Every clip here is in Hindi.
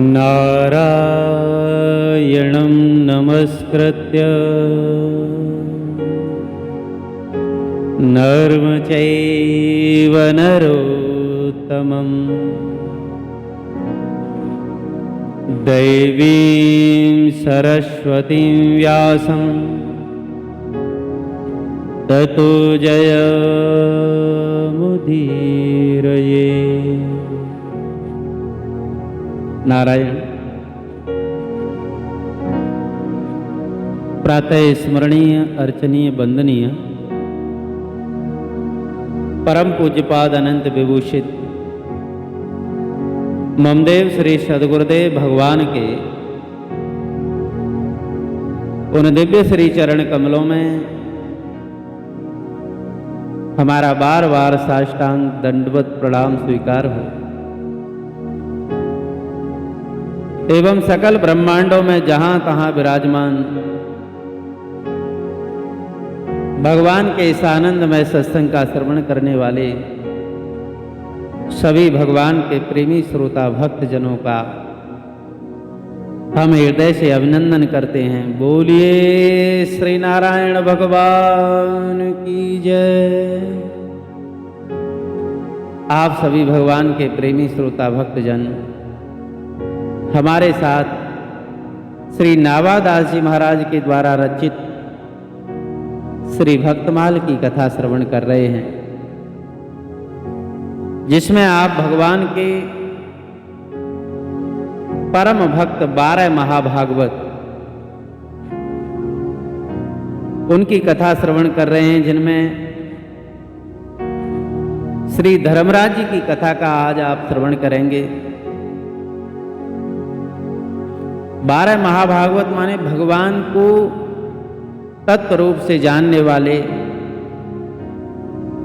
नारायणं नमस्कृत्य नरं चैव नरोत्तमं दैवीं सरस्वतीं व्यासं ततो जयमुदीरये। नारायण। प्रातः स्मरणीय, अर्चनीय, वंदनीय परम पूज्यपाद अनंत विभूषित ममदेव श्री सद्गुरुदेव भगवान के उन दिव्य श्री चरण कमलों में हमारा बार बार साष्टांग दंडवत प्रणाम स्वीकार हो एवं सकल ब्रह्मांडों में जहां तहां विराजमान भगवान के इस आनंदमय सत्संग का श्रवण करने वाले सभी भगवान के प्रेमी श्रोता भक्त जनों का हम हृदय से अभिनंदन करते हैं। बोलिए श्री नारायण भगवान की जय। आप सभी भगवान के प्रेमी श्रोता भक्त जन हमारे साथ श्री नावादास जी महाराज के द्वारा रचित श्री भक्तमाल की कथा श्रवण कर रहे हैं, जिसमें आप भगवान के परम भक्त 12 महाभागवत उनकी कथा श्रवण कर रहे हैं, जिनमें श्री धर्मराज जी की कथा का आज आप श्रवण करेंगे। 12 महाभागवत माने भगवान को तत्व रूप से जानने वाले।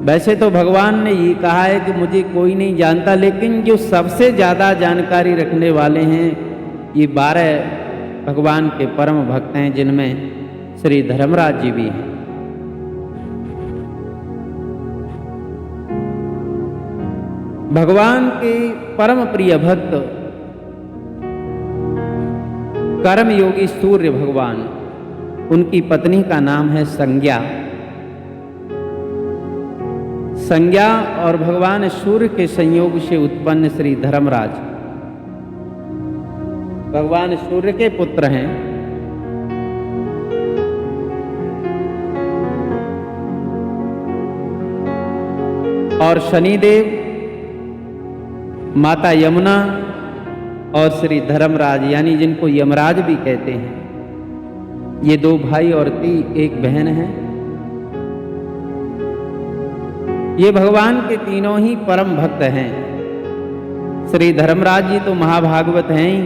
वैसे तो भगवान ने ये कहा है कि मुझे कोई नहीं जानता, लेकिन जो सबसे ज्यादा जानकारी रखने वाले हैं ये 12 भगवान के परम भक्त हैं, जिनमें श्री धर्मराज जी भी हैं। भगवान के परम प्रिय भक्त कर्मयोगी सूर्य भगवान, उनकी पत्नी का नाम है संज्ञा। संज्ञा और भगवान सूर्य के संयोग से उत्पन्न श्री धर्मराज भगवान सूर्य के पुत्र हैं। और शनिदेव, माता यमुना और श्री धर्मराज यानी जिनको यमराज भी कहते हैं, ये 2 भाई और 1 बहन है। ये भगवान के तीनों ही परम भक्त हैं। श्री धर्मराज जी तो महाभागवत हैं ही,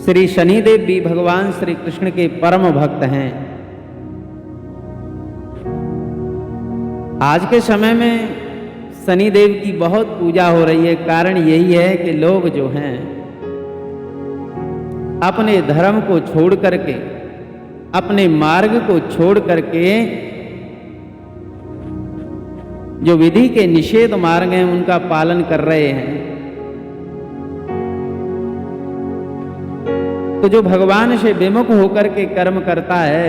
श्री शनिदेव भी भगवान श्री कृष्ण के परम भक्त हैं। आज के समय में शनिदेव की बहुत पूजा हो रही है। कारण यही है कि लोग जो हैं अपने धर्म को छोड़ करके, अपने मार्ग को छोड़ करके जो विधि के निषेध मार्ग हैं उनका पालन कर रहे हैं। तो जो भगवान से विमुख होकर के कर्म करता है,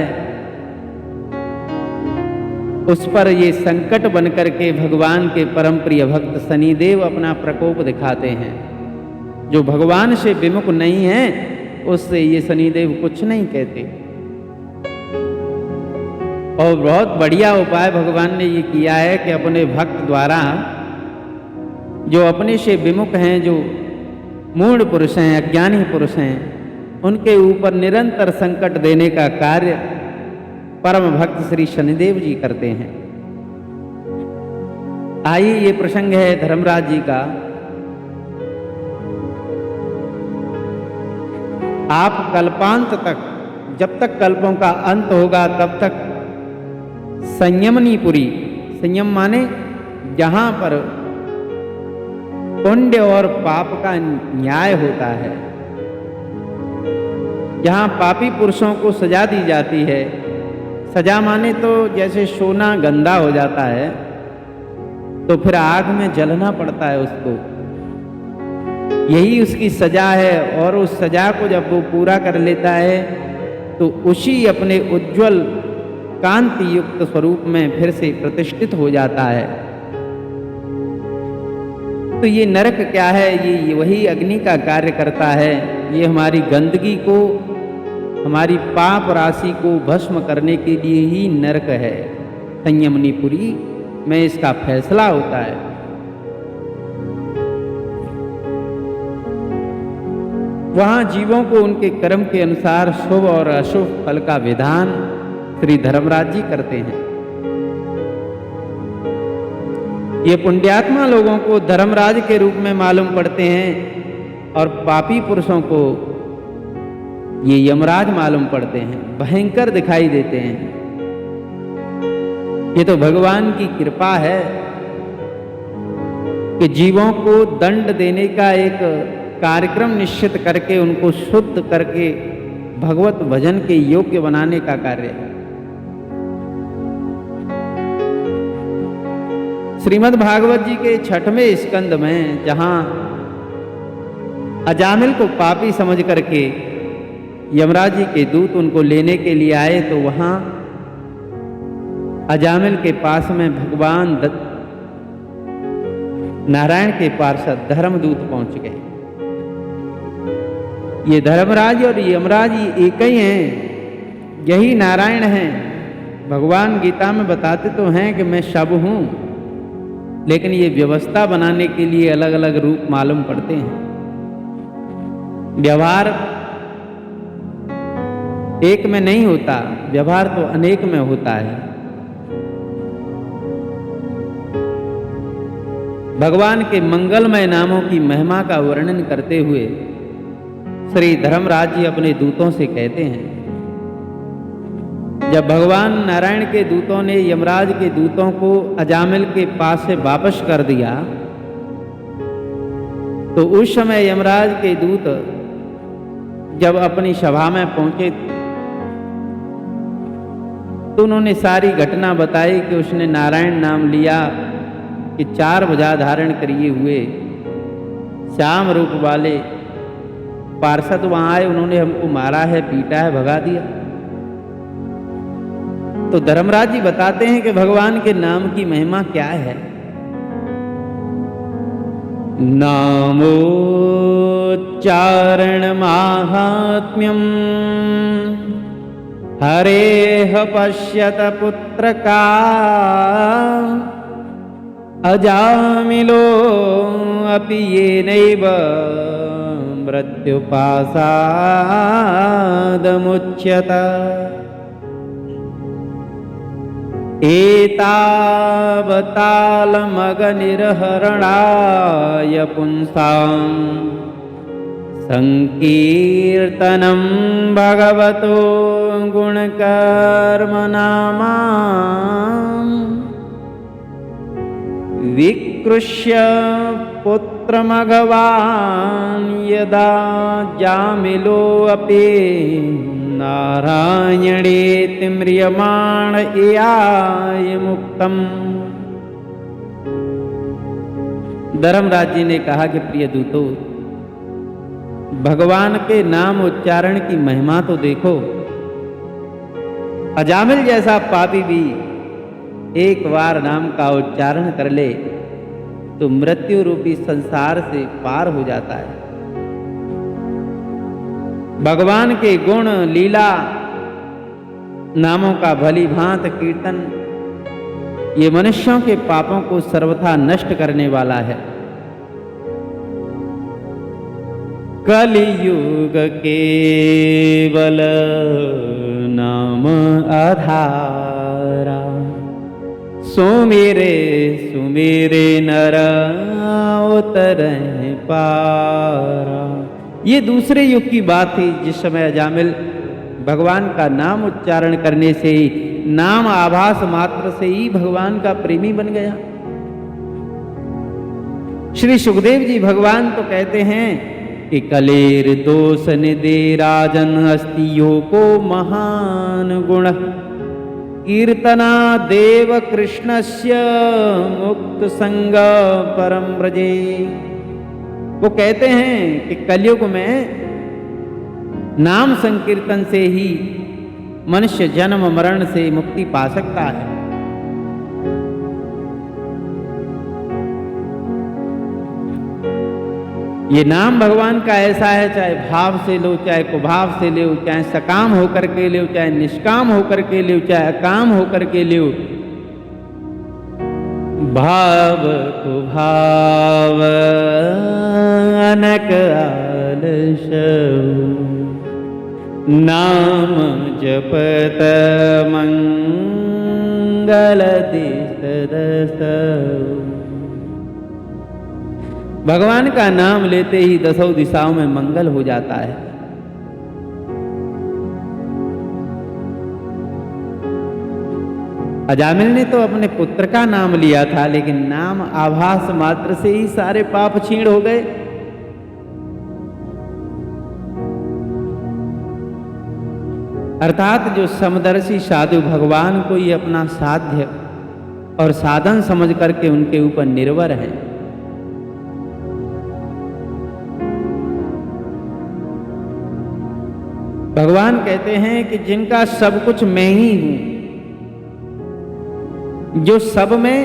उस पर ये संकट बनकर के भगवान के परम प्रिय भक्त शनिदेव अपना प्रकोप दिखाते हैं। जो भगवान से विमुख नहीं है उससे ये शनिदेव कुछ नहीं कहते। और बहुत बढ़िया उपाय भगवान ने ये किया है कि अपने भक्त द्वारा जो अपने से विमुख हैं, जो मूढ़ पुरुष हैं, अज्ञानी पुरुष हैं, उनके ऊपर निरंतर संकट देने का कार्य परम भक्त श्री शनिदेव जी करते हैं। आइए ये प्रसंग है धर्मराज जी का। आप कल्पांत तक, जब तक कल्पों का अंत होगा तब तक संयमनीपुरी, संयम माने जहां पर पुण्य और पाप का न्याय होता है, जहाँ पापी पुरुषों को सजा दी जाती है। सजा माने तो जैसे सोना गंदा हो जाता है तो फिर आग में जलना पड़ता है उसको, यही उसकी सजा है। और उस सजा को जब वो पूरा कर लेता है तो उसी अपने उज्जवल कांति युक्त स्वरूप में फिर से प्रतिष्ठित हो जाता है। तो ये नरक क्या है? ये वही अग्नि का कार्य करता है। ये हमारी गंदगी को, हमारी पाप राशि को भस्म करने के लिए ही नरक है। संयमनीपुरी में इसका फैसला होता है। वहां जीवों को उनके कर्म के अनुसार शुभ और अशुभ फल का विधान श्री धर्मराज जी करते हैं। ये पुण्यात्मा लोगों को धर्मराज के रूप में मालूम पड़ते हैं और पापी पुरुषों को ये यमराज मालूम पड़ते हैं, भयंकर दिखाई देते हैं। ये तो भगवान की कृपा है कि जीवों को दंड देने का एक कार्यक्रम निश्चित करके उनको शुद्ध करके भगवत भजन के योग्य बनाने का कार्य है। श्रीमद् भागवत जी के 6वें स्कंद में जहां अजामिल को पापी समझ करके यमराज जी के दूत उनको लेने के लिए आए तो वहां अजामिल के पास में भगवान नारायण के पार्षद धर्मदूत पहुंच गए। ये धर्मराज और यमराज एक ही हैं, यही नारायण हैं। भगवान गीता में बताते तो हैं कि मैं सब हूं, लेकिन ये व्यवस्था बनाने के लिए अलग अलग रूप मालूम पड़ते हैं। व्यवहार एक में नहीं होता, व्यवहार तो अनेक में होता है। भगवान के मंगलमय नामों की महिमा का वर्णन करते हुए श्री धर्मराज जी अपने दूतों से कहते हैं, जब भगवान नारायण के दूतों ने यमराज के दूतों को अजामिल के पास से वापस कर दिया तो उस समय यमराज के दूत जब अपनी सभा में पहुंचे तो उन्होंने सारी घटना बताई कि उसने नारायण नाम लिया, कि 4 भुजा धारण किए हुए श्याम रूप वाले पार्षद वहां आए, उन्होंने हमको मारा है, पीटा है, भगा दिया। तो धर्मराज जी बताते हैं कि भगवान के नाम की महिमा क्या है। नामोच्चारण माहात्म्यम हरेह पश्यत पुत्रका अजामिलो अपि येनैव मृत्युपासादमुच्यत एतावतालमगनिर्हरणाय पुंसां संकीर्तनं भगवतो गुणकर्मनामाम् विकृष्य पुत्रमघवान् यदा जामिलोऽपि नारायणेति म्रियमाण एयाय मुक्तम्। धर्मराज जी ने कहा कि प्रिय दूतों, भगवान के नाम उच्चारण की महिमा तो देखो। अजामिल जैसा पापी भी एक बार नाम का उच्चारण कर ले तो मृत्यु रूपी संसार से पार हो जाता है। भगवान के गुण लीला नामों का भली भांत कीर्तन ये मनुष्यों के पापों को सर्वथा नष्ट करने वाला है। कलियुग केवल नाम आधारा सुमिरे सुमिरे नर उतरहि पारा। ये दूसरे युग की बात थी जिस समय अजामिल भगवान का नाम उच्चारण करने से ही, नाम आभास मात्र से ही भगवान का प्रेमी बन गया। श्री सुखदेव जी भगवान तो कहते हैं कि कलेर दोष निदे राजन अस्तियों को महान गुण कीर्तना देव कृष्णस्य मुक्त संग परम ब्रजे। वो कहते हैं कि कलयुग में नाम संकीर्तन से ही मनुष्य जन्म मरण से मुक्ति पा सकता है। ये नाम भगवान का ऐसा है, चाहे भाव से लो, चाहे कुभाव से लो, चाहे सकाम होकर के लो, चाहे निष्काम होकर के लो, चाहे अकाम होकर के लो, भाव कुभाव अनक आलस नाम जपत मंगल दिसदस। भगवान का नाम लेते ही दसों दिशाओं में मंगल हो जाता है। अजामिल ने तो अपने पुत्र का नाम लिया था, लेकिन नाम आभास मात्र से ही सारे पाप क्षीण हो गए। अर्थात जो समदर्शी साधु भगवान को ही अपना साध्य और साधन समझ करके उनके ऊपर निर्भर हैं। भगवान कहते हैं कि जिनका सब कुछ मैं ही हूं, जो सब में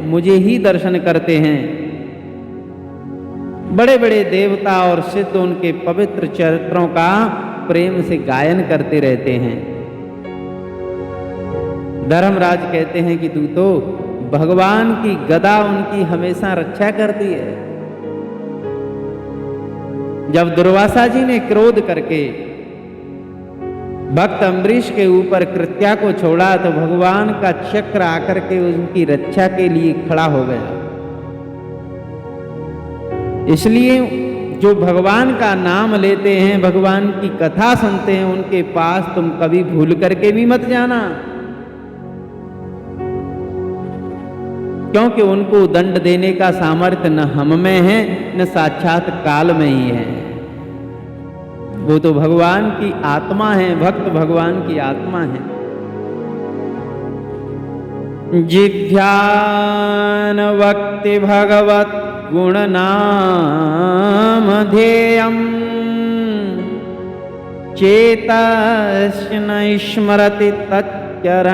मुझे ही दर्शन करते हैं, बड़े बड़े देवता और सिद्ध उनके पवित्र चरित्रों का प्रेम से गायन करते रहते हैं। धर्मराज कहते हैं कि तू तो भगवान की गदा उनकी हमेशा रक्षा करती है। जब दुर्वासा जी ने क्रोध करके भक्त अम्बरीश के ऊपर कृत्या को छोड़ा तो भगवान का चक्र आकर के उनकी रक्षा के लिए खड़ा हो गया। इसलिए जो भगवान का नाम लेते हैं, भगवान की कथा सुनते हैं, उनके पास तुम कभी भूल करके भी मत जाना, क्योंकि उनको दंड देने का सामर्थ्य न हम में है न साक्षात काल में ही है। वो तो भगवान की आत्मा है, भक्त भगवान की आत्मा है। जिध्यान वक्ति भगवत गुण नाम ध्येयम् चेतस्य न स्मरति तच्चरणारविन्दम्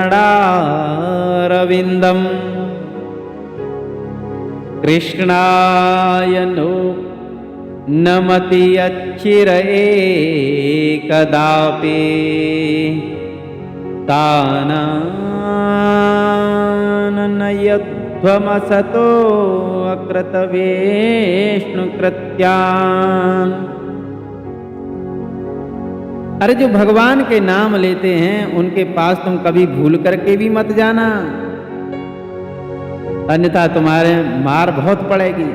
कृष्णाय नो नमति अच्छिर एकदापि तानानयध्वमसतो अकृतवेष्णुकृत्यान्। अरे जो भगवान के नाम लेते हैं उनके पास तुम कभी भूल करके भी मत जाना, अन्यथा तुम्हारे मार बहुत पड़ेगी।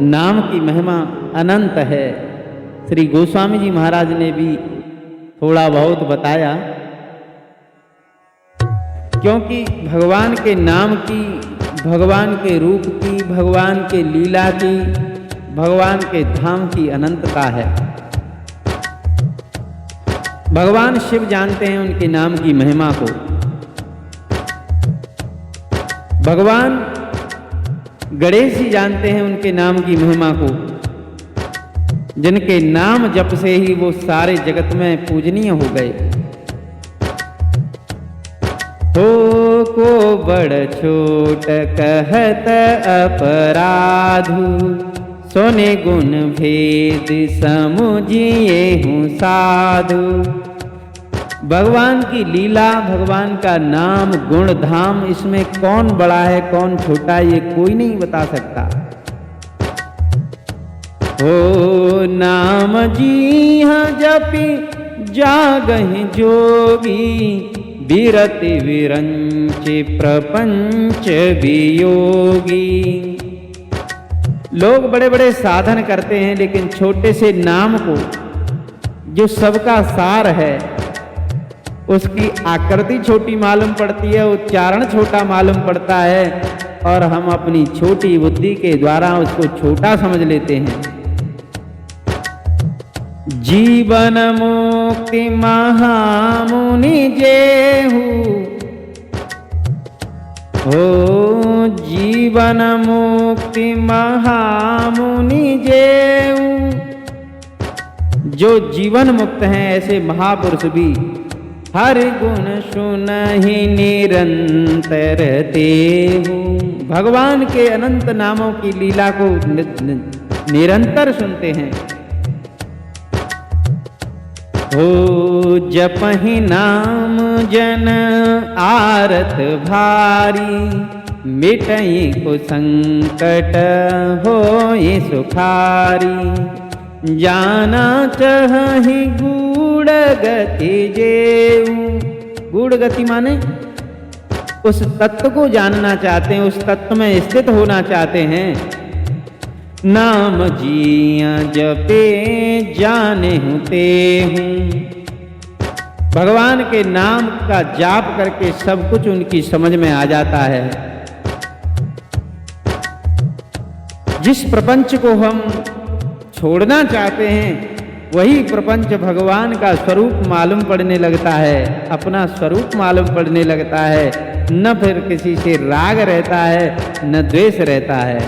नाम की महिमा अनंत है। श्री गोस्वामी जी महाराज ने भी थोड़ा बहुत बताया, क्योंकि भगवान के नाम की, भगवान के रूप की, भगवान के लीला की, भगवान के धाम की अनंतता है। भगवान शिव जानते हैं उनके नाम की महिमा को। भगवान गणेश जी जानते हैं उनके नाम की महिमा को, जिनके नाम जप से ही वो सारे जगत में पूजनीय हो गए। हो को बड़ छोट कहत अपराधु, सोने गुण भेद समुझिए हूँ साधु। भगवान की लीला, भगवान का नाम, गुण, धाम, इसमें कौन बड़ा है कौन छोटा, ये कोई नहीं बता सकता। हो नाम जी हाँ जपी जागहि जोगी, विरति विरंच प्रपंच वियोगी। लोग बड़े बड़े साधन करते हैं, लेकिन छोटे से नाम को, जो सबका सार है, उसकी आकृति छोटी मालूम पड़ती है, उच्चारण छोटा मालूम पड़ता है, और हम अपनी छोटी बुद्धि के द्वारा उसको छोटा समझ लेते हैं। जीवन मुक्ति महामुनि जेहु, हो जीवन मुक्ति महामुनि जेहु। जो जीवन मुक्त हैं ऐसे महापुरुष भी हर गुण सुनहि निरंतर देहु। भगवान के अनंत नामों की लीला को निरंतर सुनते हैं। हो जपहि नाम जन आरत भारी, मिटई को संकट होए सुखारी। जाना चहि गूढ़ गति जेऊ। गूढ़ गति माने उस तत्व को जानना चाहते हैं, उस तत्व में स्थित होना चाहते हैं। नाम जिया जपे जाने होते हूँ। भगवान के नाम का जाप करके सब कुछ उनकी समझ में आ जाता है। जिस प्रपंच को हम छोड़ना चाहते हैं वही प्रपंच भगवान का स्वरूप मालूम पड़ने लगता है, अपना स्वरूप मालूम पड़ने लगता है। न फिर किसी से राग रहता है न द्वेष रहता है।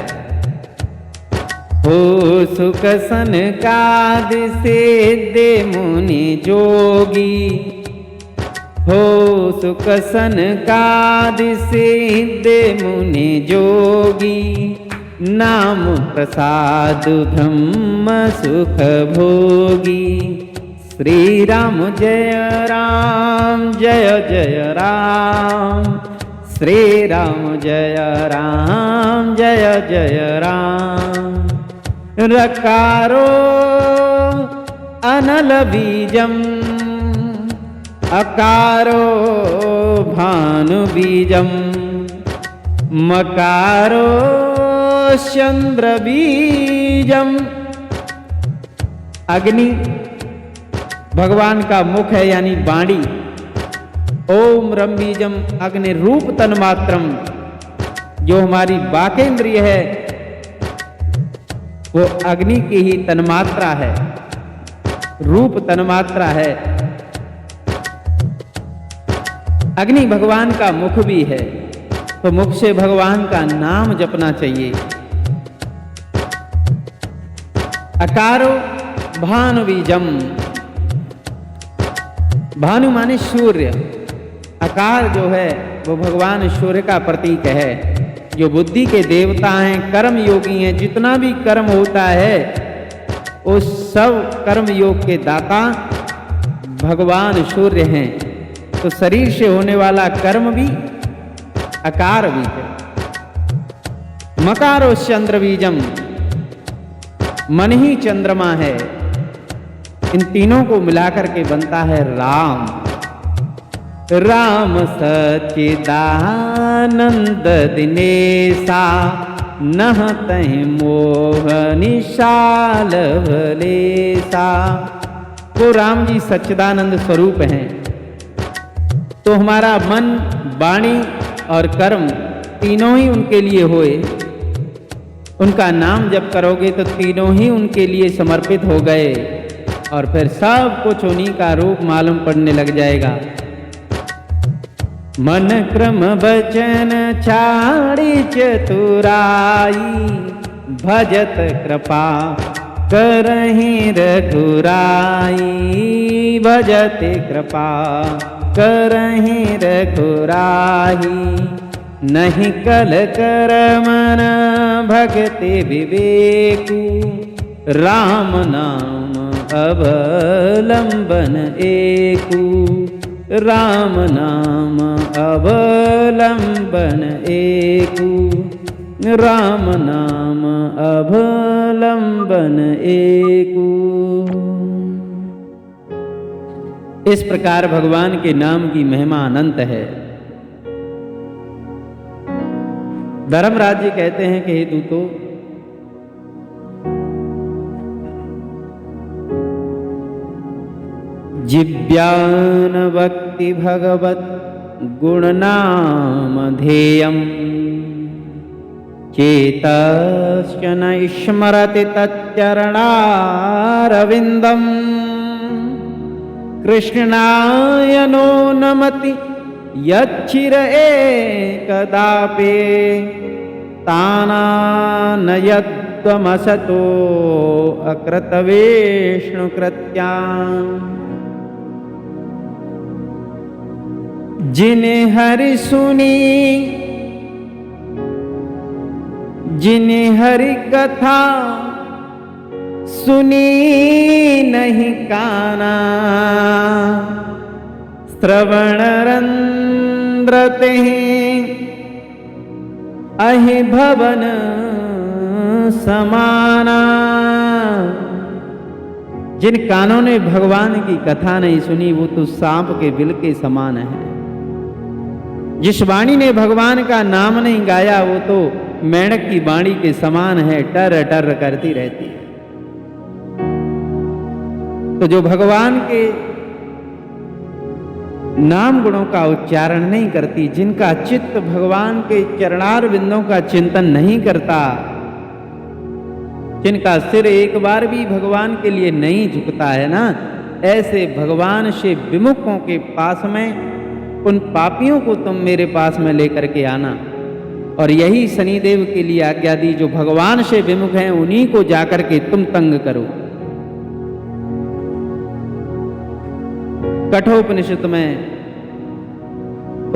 हो सुख सनकाद से दे मुनि जोगी, हो सुख सनकाद से दे मुनि जोगी। नाम प्रसाद ब्रह्म सुख भोगी। श्री राम जय जय राम, श्री राम जय जय राम। रकारो अनल बीजम, अकारो भानु बीजम, मकारो चंद्र बीजम। अग्नि भगवान का मुख है यानी वाणी। ओम रम बीजम अग्नि रूप तन्मात्रम, जो हमारी बाकेंद्रिय है वो अग्नि की ही तन्मात्रा है, रूप तन्मात्रा है। अग्नि भगवान का मुख भी है, तो मुख से भगवान का नाम जपना चाहिए। अकारो भानु बीजम, भानु माने सूर्य। आकार जो है वो भगवान सूर्य का प्रतीक है। जो बुद्धि के देवता हैं, कर्म योगी हैं, जितना भी कर्म होता है उस सब कर्म योग के दाता भगवान सूर्य हैं। तो शरीर से होने वाला कर्म भी आकार भी है। मकारो चंद्र बीजम, मन ही चंद्रमा है। इन तीनों को मिलाकर के बनता है राम। राम सच्चिदानंद दिनेशा, नहतहि मोह निशाल भलेसा। वो राम जी सच्चिदानंद स्वरूप हैं। तो हमारा मन, वाणी और कर्म तीनों ही उनके लिए होए। उनका नाम जब करोगे तो तीनों ही उनके लिए समर्पित हो गए और फिर सब कुछ उन्हीं का रूप मालूम पड़ने लग जाएगा। मन क्रम बचन छाड़ी चतुराई, भजत कृपा करहि रघुराई। भजत कृपा करहि रघुराई, नहीं कल कर मन भक्ति विवेकु। राम नाम अवलंबन एकु, राम नाम अवलंबन एकु। राम नाम अवलंबन एकु। इस प्रकार भगवान के नाम की महिमा अनंत है। धर्मराज जी कहते हैं कि हे दूतो, जिव्यान भक्ति भगवत गुण नाम ध्येयम। चेतस्य न स्मरति तच्चरणारविन्दम् कृष्णाय नो नमति यच्चिर एकदापि तानानयद्वमसतो अकृतवेष्णुकृत्या। जिन्हें हरि सुनी जिन्हें हरि कथा सुनी नहीं काना श्रवण रंद्रते अहि भवन समाना। जिन कानों ने भगवान की कथा नहीं सुनी वो तो सांप के बिल के समान है। जिस वाणी ने भगवान का नाम नहीं गाया वो तो मेंढक की वाणी के समान है, टर टर करती रहती है। तो जो भगवान के नाम गुणों का उच्चारण नहीं करती, जिनका चित्त भगवान के चरणार बिंदों का चिंतन नहीं करता, जिनका सिर एक बार भी भगवान के लिए नहीं झुकता है ना, ऐसे भगवान से विमुखों के पास में उन पापियों को तुम मेरे पास में लेकर के आना। और यही शनिदेव के लिए आज्ञा दी, जो भगवान से विमुख हैं उन्हीं को जाकर के तुम तंग करो। कठोपनिषद में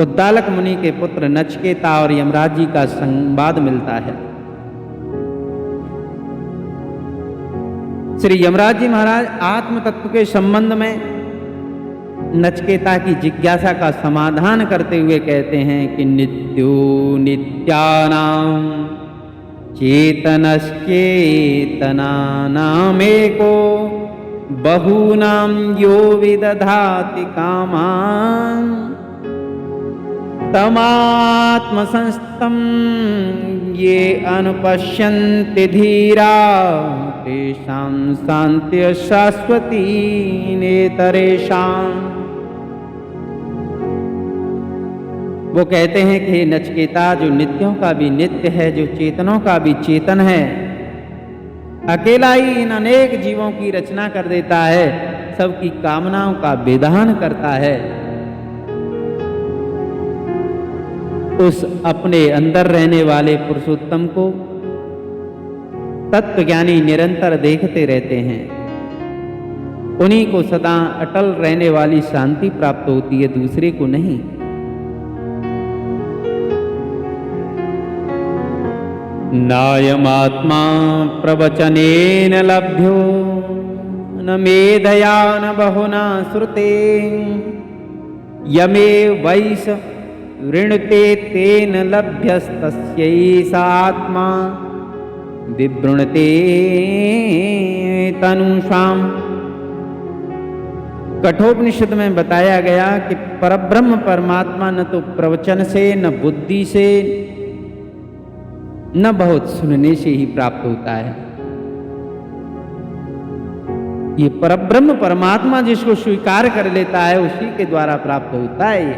उद्दालक मुनि के पुत्र नचिकेता और यमराज जी का संवाद मिलता है। श्री यमराज जी महाराज आत्म तत्व के संबंध में नचिकेता की जिज्ञासा का समाधान करते हुए कहते हैं कि नित्यो नित्यानां चेतनश्चेतनानामेको बहूनां यो विदधाति कामान् तमात्मसंस्थं ये अनुपश्यन्ति धीरा तेषां शान्तिः शाश्वती नेतरेषाम्। वो कहते हैं कि नचिकेता, जो नित्यों का भी नित्य है, जो चेतनों का भी चेतन है, अकेला ही इन अनेक जीवों की रचना कर देता है, सबकी कामनाओं का विधान करता है। उस अपने अंदर रहने वाले पुरुषोत्तम को तत्वज्ञानी निरंतर देखते रहते हैं। उन्हीं को सदा अटल रहने वाली शांति प्राप्त होती है, दूसरे को नहीं। नायमात्मा प्रवचनेन लभ्यो न मेधया न बहुना श्रुते यमे वैस ऋणते तेन लभ्यस्तस्यैष आत्मा विवृणते तनुषाम। कठोपनिषद में बताया गया कि परब्रह्म परमात्मा न तो प्रवचन से, न बुद्धि से, न बहुत सुनने से ही प्राप्त होता है। ये परब्रह्म परमात्मा जिसको स्वीकार कर लेता है उसी के द्वारा प्राप्त होता है ये,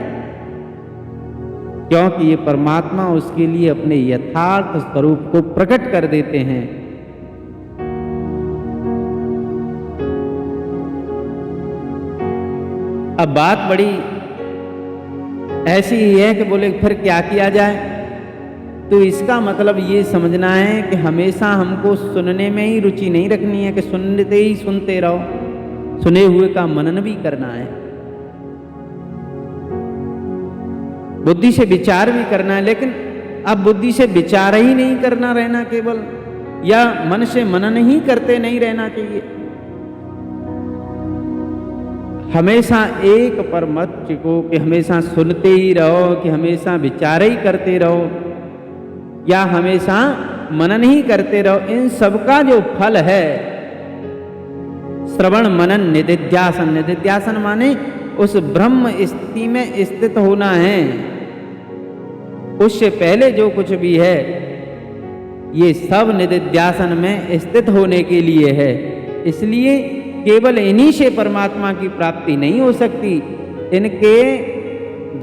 क्योंकि ये परमात्मा उसके लिए अपने यथार्थ स्वरूप को प्रकट कर देते हैं। अब बात बड़ी ऐसी ही है कि बोले फिर क्या किया जाए, तो इसका मतलब ये समझना है कि हमेशा हमको सुनने में ही रुचि नहीं रखनी है कि सुनते ही सुनते रहो, सुने हुए का मनन भी करना है, बुद्धि से विचार भी करना है। लेकिन अब बुद्धि से विचार ही नहीं करना रहना केवल, या मन से मनन ही करते नहीं रहना चाहिए। हमेशा एक परमत्व को कि हमेशा सुनते ही रहो, कि हमेशा विचार ही करते रहो, या हमेशा मनन ही करते रहो, इन सबका जो फल है श्रवण मनन निधिध्यासन। निधिध्यासन माने उस ब्रह्म स्थिति में स्थित होना है, उससे पहले जो कुछ भी है ये सब निधिध्यासन में स्थित होने के लिए है। इसलिए केवल इन्हीं से परमात्मा की प्राप्ति नहीं हो सकती, इनके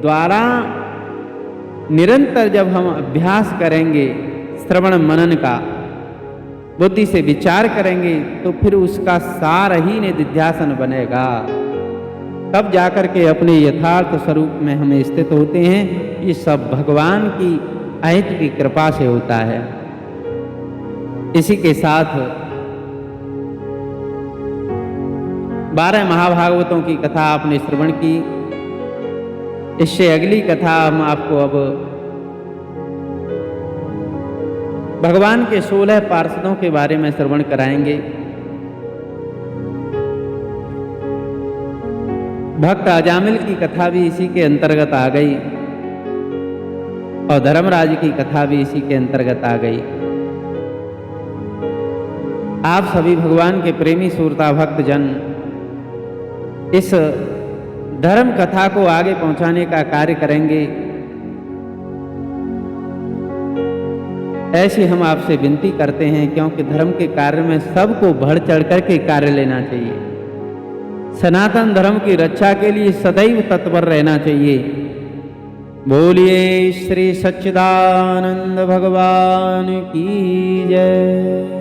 द्वारा निरंतर जब हम अभ्यास करेंगे, श्रवण मनन का बुद्धि से विचार करेंगे तो फिर उसका सार ही निधिध्यासन बनेगा। तब जाकर के अपने यथार्थ स्वरूप में हम स्थित होते हैं। ये सब भगवान की अहित की कृपा से होता है। इसी के साथ 12 महाभागवतों की कथा आपने श्रवण की। इससे अगली कथा हम आपको अब भगवान के 16 पार्षदों के बारे में श्रवण कराएंगे। भक्त अजामिल की कथा भी इसी के अंतर्गत आ गई और धर्मराज की कथा भी इसी के अंतर्गत आ गई। आप सभी भगवान के प्रेमी सूरता भक्त जन इस धर्म कथा को आगे पहुंचाने का कार्य करेंगे, ऐसी हम आपसे विनती करते हैं। क्योंकि धर्म के कार्य में सबको बढ़ चढ़ कर के कार्य लेना चाहिए। सनातन धर्म की रक्षा के लिए सदैव तत्पर रहना चाहिए। बोलिए श्री सच्चिदानंद भगवान की जय।